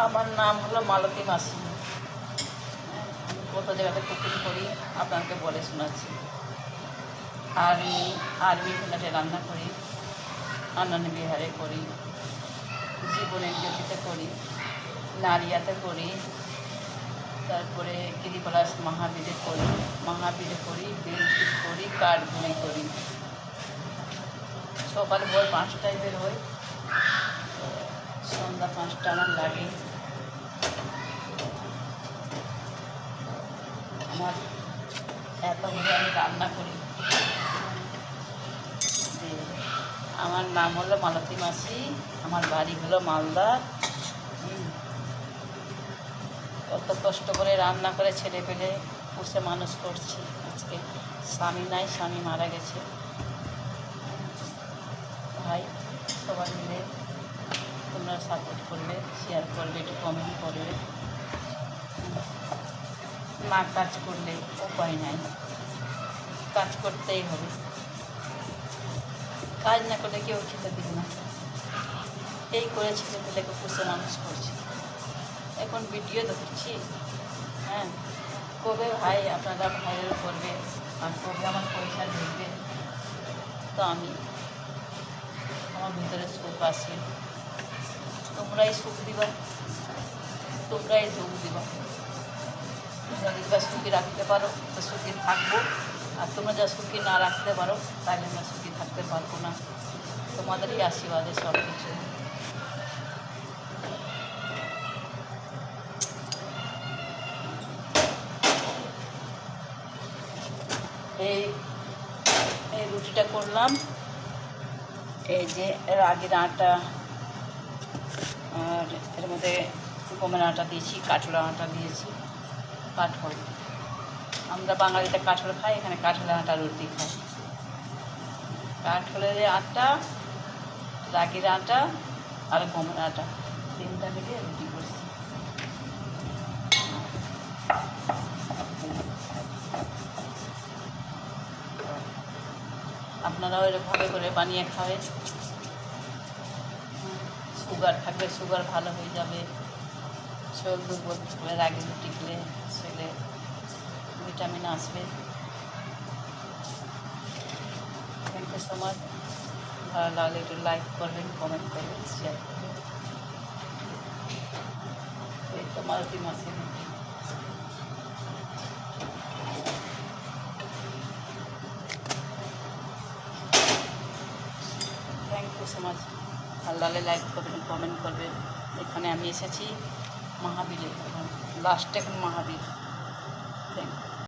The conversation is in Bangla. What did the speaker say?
আমার নাম হলো মালতী মাসি। আমি কত জায়গাতে কুকিং করি আপনাকে বলে শোনাচ্ছি। আর্মি ফ্ল্যাটে রান্না করি, আনন্দ বিহারে করি, জীবনের জ্যোতিতে করি, নারিয়াতে করি, তারপরে গিরিপলাশ মহাবীরে করি, বেলকুট করি, কাঠগুড়ি করি। সকাল ভোর 5টায় বের হই, সন্ধ্যা 5টা আমার লাগে। আমার এতগুলো আমি রান্না করি। আমার নাম হলো মালতী মাসি, আমার বাড়ি হলো মালদা। কত কষ্ট করে রান্না করে ছেলে পেলে পুষে মানুষ করছি। আজকে স্বামী নাই, স্বামী মারা গেছে। ভাই সবাই মিলে তোমরা সাপোর্ট করবে, শেয়ার করবে, একটু কমেন্ট করবে। না কাজ করলে উপায় নাই, কাজ করতেই হবে। কাজ না করলে কেউ খেতে দিবে না। এই করে ছেলে পেলেকে পুষে মানুষ করছি। এখন ভিডিও দেখছি, হ্যাঁ, কবে ভাই আপনারা ভাইরাল করবে আর কবে আমার পয়সা ঢুকবে, তো আমি আমার ভিতরে সুখ আসে। তোমরাই সুখ দিবা, তোমরাই দুঃখ দিবা। তোমরা যদি সুখী রাখতে পারো তো সুখী থাকবো, আর তোমরা যা সুখী না রাখতে পারো তাহলে আমরা সুখী থাকতে পারবো না। তোমাদেরই আশীর্বাদে সব কিছু। এই রুটিটা করলাম, এই যে রাগির আটা, আর এর মধ্যে গমের আটা দিয়েছি, কাঠুরা আটা দিয়েছি। কাঠল, আমরা বাঙালিতে কাঠল খাই, এখানে কাঠলের আটা রুটি খাই। কাঠলের আটা, রাগির আটা আর গমের আটা, 3টা মিলিয়ে রুটি করছি। আপনারাও এরকমভাবে করে বানিয়ে খাবে। সুগার থাকলে সুগার ভালো হয়ে যাবে। শরীর দুর্বল থাকলে রাগি রুটি খেলে শরীরে ভিটামিন আসবে। Thank you so much. ভালো লাগলে একটু লাইক করবেন, কমেন্ট করবেন, শেয়ার করবেন। এই তো মালতী মাসি রুটি। Thank you so much. ভালো লাগলে লাইক করবেন, কমেন্ট করবেন। এখানে আমি এসেছি মহাবীরে, লাস্টে এখন মহাবীর। Thank you.